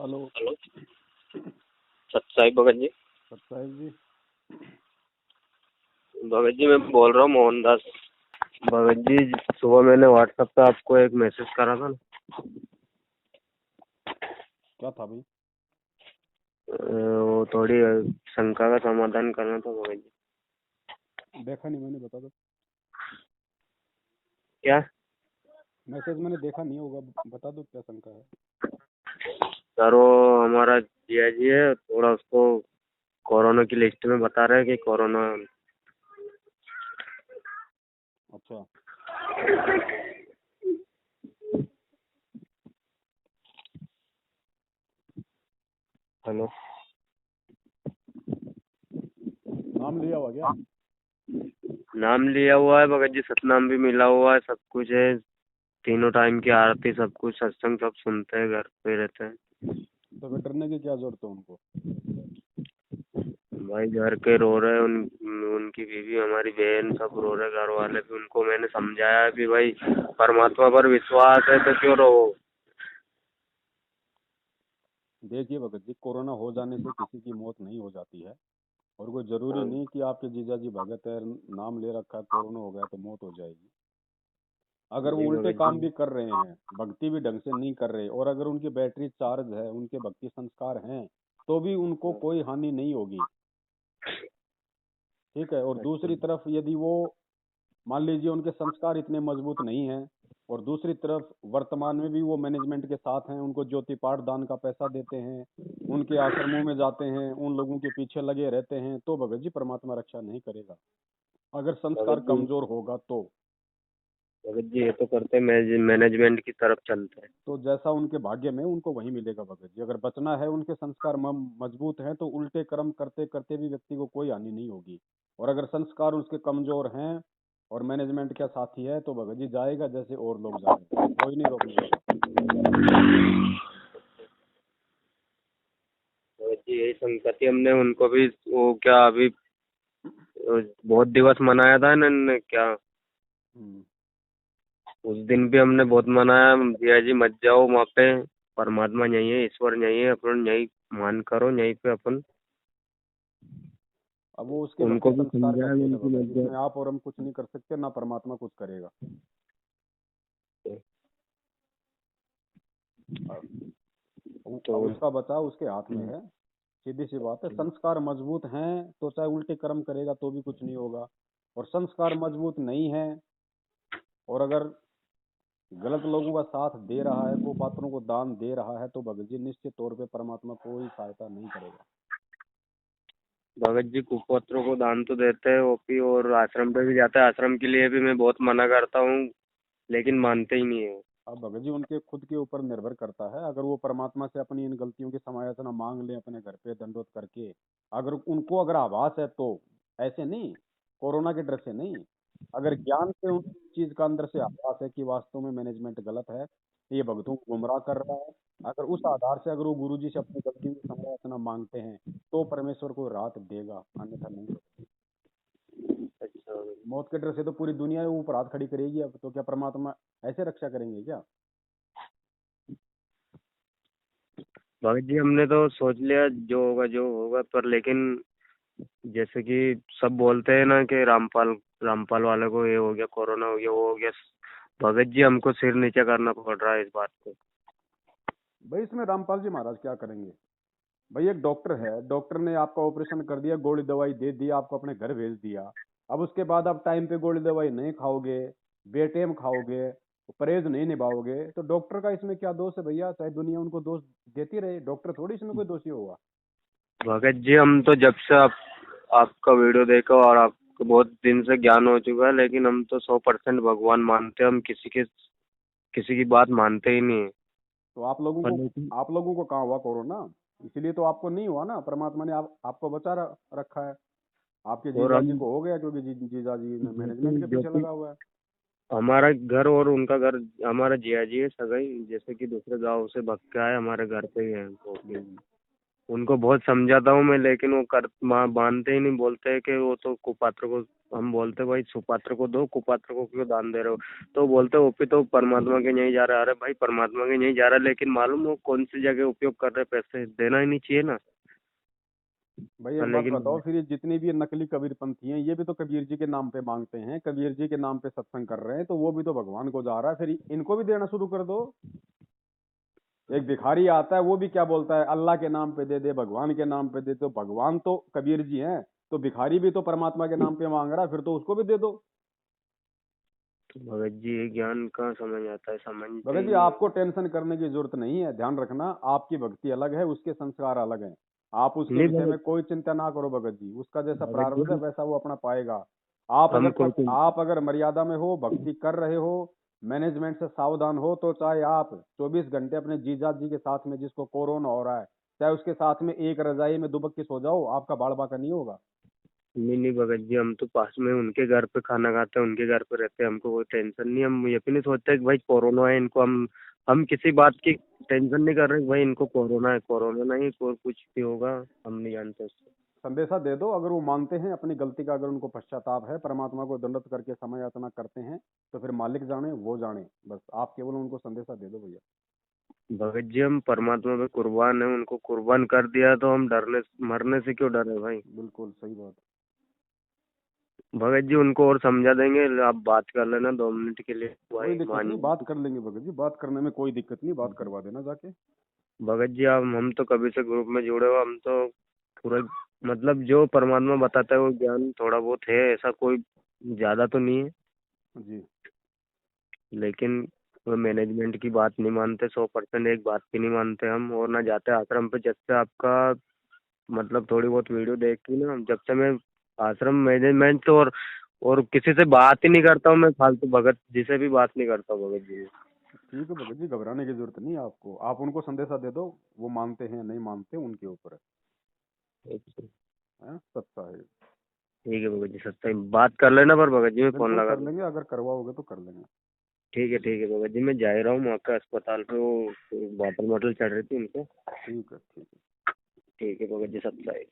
Hello. Hello. सत्साई Bhagat ji. सत्साहिब जी। भगत जी मैं बोल रहा हूँ मोहनदास। भगत जी सुबह मैंने व्हाट्सएप पे आपको एक मैसेज करा था ना। क्या था भाई? वो थोड़ी शंका का समाधान करना था भगत जी। देखा नहीं मैंने, बता दो। क्या मैसेज मैंने देखा नहीं होगा, बता दो क्या शंका है। सर, वो हमारा जिया जी है, थोड़ा उसको कोरोना की लिस्ट में बता रहे हैं कि कोरोना। अच्छा। हेलो। नाम लिया हुआ क्या? नाम लिया हुआ है भगत जी, सतनाम भी मिला हुआ है, सब कुछ है। तीनों टाइम की आरती सब कुछ, सत्संग सब सुनते हैं, घर पे रहते हैं। तो फिर डरने की क्या जरूरत है उनको? भाई घर के रो रहे हैं, उनकी बीवी, हमारी बहन सब रो रहे, घर वाले भी। उनको मैंने समझाया है कि भाई परमात्मा पर विश्वास है तो क्यों रो। देखिए भगत जी, कोरोना हो जाने से किसी की मौत नहीं हो जाती है। और कोई जरूरी नहीं कि आपके जीजा जी भगत है, नाम ले रखा है, कोरोना हो गया तो मौत हो जाएगी। अगर वो जी उल्टे भगत काम जी। भी कर रहे हैं, भक्ति भी ढंग से नहीं कर रहे, और अगर उनकी बैटरी चार्ज है, उनके भक्ति संस्कार हैं, तो भी उनको कोई हानि नहीं होगी। ठीक है। और अच्छा। दूसरी तरफ यदि वो, मान लीजिए उनके संस्कार इतने मजबूत नहीं हैं, और दूसरी तरफ वर्तमान में भी वो मैनेजमेंट के साथ हैं, उनको ज्योति पाठ दान का पैसा देते हैं, उनके आश्रमों में जाते हैं, उन लोगों के पीछे लगे रहते हैं, तो भगत जी परमात्मा रक्षा नहीं करेगा अगर संस्कार भगत जी, कमजोर होगा तो। भगत जी ये तो करते मैनेजमेंट की तरफ चलते हैं। तो जैसा उनके भाग्य में, उनको वही मिलेगा भगत जी। अगर बचना है, उनके संस्कार मजबूत हैं, तो उल्टे कर्म करते करते भी व्यक्ति को कोई हानि नहीं होगी। और अगर संस्कार उसके कमजोर हैं और मैनेजमेंट का साथी है, तो भगत जी जाएगा जैसे और लोग जा रहे हैं, कोई नहीं रोकने वाला। भगत जी यही संगति हमने उनको भी, वो क्या अभी बहुत दिवस मनाया था ना इन्होंने, क्या हम्म। उस दिन भी हमने बहुत मनाया, भैया जी मत जाओ वहाँ पे, परमात्मा यही है, ईश्वर यही है, अपन यही मान करो, यहीं पे अपन। अब वो उसके भक्ति उनको भी संस्कार का समझाया खेल है उनकी भगत जी, मत इसमें आप और हम कुछ नहीं कर सकते, ना परमात्मा कुछ करेगा। जाओ। अब तो अब उसका बचाव उसके हाथ में है। सीधी सी बात है, संस्कार मजबूत हैं तो चाहे उल्टे कर्म करेगा तो भी कुछ नहीं होगा। और संस्कार मजबूत नहीं है, और अगर गलत लोगों का साथ दे रहा है, कुपात्रों को दान दे रहा है, तो भगत जी निश्चित तौर पे परमात्मा कोई सहायता नहीं करेगा। भगत जी कुपौत्रों को दान तो देते हैं ओपी, और आश्रम पे भी जाते हैं, आश्रम के लिए भी मैं बहुत मना करता हूँ, लेकिन मानते ही नहीं है। अब भगत जी उनके खुद के ऊपर निर्भर करता है। अगर वो परमात्मा से अपनी इन गलतियों की समायाचना मांग ले, अपने घर पे दंडोत करके, अगर उनको अगर आभास है तो, ऐसे नहीं, कोरोना के डर से नहीं, अगर ज्ञान से उन चीज का अंदर से आभास है कि वास्तव में मैनेजमेंट गलत है, ये भक्तों को गुमराह कर रहा है, अगर उस आधार से अगर वो गुरु जी से अपनी गलतियों की समायाचना मांगते हैं, तो परमेश्वर को राहत देगा, अन्यथा नहीं। अच्छा मौत के डर से तो पूरी दुनिया ऊपर हाथ खड़ी करेगी, अब तो क्या परमात्मा ऐसे रक्षा करेंगे क्या? भगत जी, हमने तो सोच लिया जो होगा, पर लेकिन जैसे कि सब बोलते हैं ना कि रामपाल रामपाल वाले को ये हो गया, कोरोना हो गया, वो हो गया। भगत जी हमको सिर नीचे करना पड़ रहा है इस बात को। भाई इसमें रामपाल जी महाराज क्या करेंगे? भाई एक डॉक्टर है, डॉक्टर ने आपका ऑपरेशन कर दिया, गोली दवाई दे दी, आपको अपने घर भेज दिया। अब उसके बाद आप टाइम पे गोली दवाई नहीं खाओगे, बेटेम खाओगे, परहेज नहीं निभाओगे, तो डॉक्टर का इसमें क्या दोष है भैया? चाहे दुनिया उनको दोष देती रहे, डॉक्टर थोड़ी इसमें कोई दोषी होगा। भगत जी हम तो जब से आपका वीडियो देखा और आपको बहुत दिन से ज्ञान हो चुका है, लेकिन हम तो 100% भगवान मानते हैं, हम किसी की बात मानते ही नहीं है। तो आप लोगों पर को, लेकिन आप लोगों को कहाँ हुआ कोरोना? इसलिए तो आपको नहीं हुआ ना, परमात्मा ने आपको बचा रखा है। आपके और जीजा जी हम को हो गया, क्योंकि जीजा जी जो मैनेजमेंट कि के जो पीछे कि लगा हुआ है। हमारा घर और उनका घर, हमारा जिया जी है सगाई, जैसे कि दूसरे गांव से भग के आए, हमारे घर पे ही है वो भी। उनको बहुत समझाता हूँ मैं, लेकिन वो मानते ही नहीं। बोलते हैं कि वो तो कुपात्र को, हम बोलते भाई सुपात्र को दो, कुपात्र को क्यों दान दे रहे हो? तो बोलते ओपी तो परमात्मा के नहीं जा रहा। अरे भाई परमात्मा के नहीं जा रहा, लेकिन मालूम वो कौन सी जगह उपयोग कर रहे पैसे, देना ही नहीं चाहिए ना। भाई हाँ, एक बात लेकिन बताओ, फिर ये जितनी भी ये नकली कबीरपंथी हैं, ये भी तो कबीर जी के नाम पे मांगते हैं, कबीर जी के नाम पे सत्संग कर रहे हैं, तो वो भी तो भगवान को जा रहा है, फिर इनको भी देना शुरू कर दो। एक भिखारी आता है, वो भी क्या बोलता है, अल्लाह के नाम पे दे दे, भगवान के नाम पे दे, तो भगवान तो कबीर जी हैं, तो भिखारी भी तो परमात्मा के नाम पे मांग रहा है, फिर तो उसको भी दे दो। भगत जी ये ज्ञान कहाँ समझ आता है, समझते भगत ही जी नहीं है। आपको टेंशन करने की जरूरत नहीं है, ध्यान रखना, आपकी भक्ति अलग है, उसके संस्कार अलग हैं। आप उसके नहीं विषय में भगत, कोई चिंता ना करो भगत जी, उसका जैसा भगत प्रारब्ध है जी वैसा वो अपना पाएगा। हम कोई आप अगर मर्यादा में हो, भक्ति कर रहे हो, मैनेजमेंट से सावधान हो, तो चाहे आप 24 घंटे अपने जीजा जी के साथ में, जिसको कोरोना हो रहा है, चाहे उसके साथ में एक रजाई में दुबक के सो जाओ, आपका बाल बाका नहीं होगा। नहीं नहीं भगत जी, हम तो पास में उनके घर पे खाना खाते हैं, उनके घर पे रहते हैं, हमको कोई टेंशन नहीं। हम ये भी नहीं सोचते कि भाई कोरोना है इनको, हम किसी बात की टेंशन नहीं कर रहे कि भाई इनको कोरोना है। कोरोना नहीं, कोई कुछ भी होगा, हम नहीं जानते उसको। संदेशा दे दो, अगर वो मानते हैं अपनी गलती का, अगर उनको पश्चाताप है, परमात्मा को दंडवत करके समय यातना करते हैं, तो फिर मालिक जाने वो जाने, बस आप केवल उनको संदेशा दे दो भैया। भगत जी हम परमात्मा पे कुर्बान है, उनको कुर्बान कर दिया तो हम डरने मरने से क्यों डरे भाई? बिल्कुल सही बात। भगत जी उनको और समझा देंगे, आप बात कर लेना 2 मिनट के लिए कोई भाई, दिक्कत मान। नहीं, बात कर लेंगे भगत जी, बात करने में कोई दिक्कत नहीं, बात करवा देना जाके। भगत जी हम तो कभी से ग्रुप में जुड़े हो, हम तो पूरा मतलब जो परमात्मा बताता है वो ज्ञान थोड़ा बहुत है, ऐसा कोई ज्यादा तो नहीं है। जी। लेकिन वो मैनेजमेंट की बात नहीं मानते, 100% एक बात की नहीं मानते हम, और ना जाते आश्रम पे। जब से आपका मतलब थोड़ी बहुत वीडियो देखी ना, जब से मैं आश्रम मैनेजमेंट तो और किसी से बात ही नहीं करता हूँ। मैं फालतू भगत जी से भी बात नहीं करता हूँ भगत जी। ठीक है भगत जी, घबराने की जरूरत नहीं है आपको, आप उनको संदेशा दे दो, वो मानते हैं नहीं मानते उनके ऊपर अच्छा, है, सच्चा है। ठीक है भगत जी, सच्चाई बात कर लेना, पर भगत जी मैं फोन बिल्कुल लगा कर दूँ। लेंगे, अगर करवाओगे तो कर लेंगे। ठीक है भगत जी, मैं जा ही रहा हूँ वहाँ का अस्पताल पे, वो बॉटल वॉटल चढ़ रही थी उनको। ठीक है, ठीक है। ठीक है भगत जी, सच्चाई।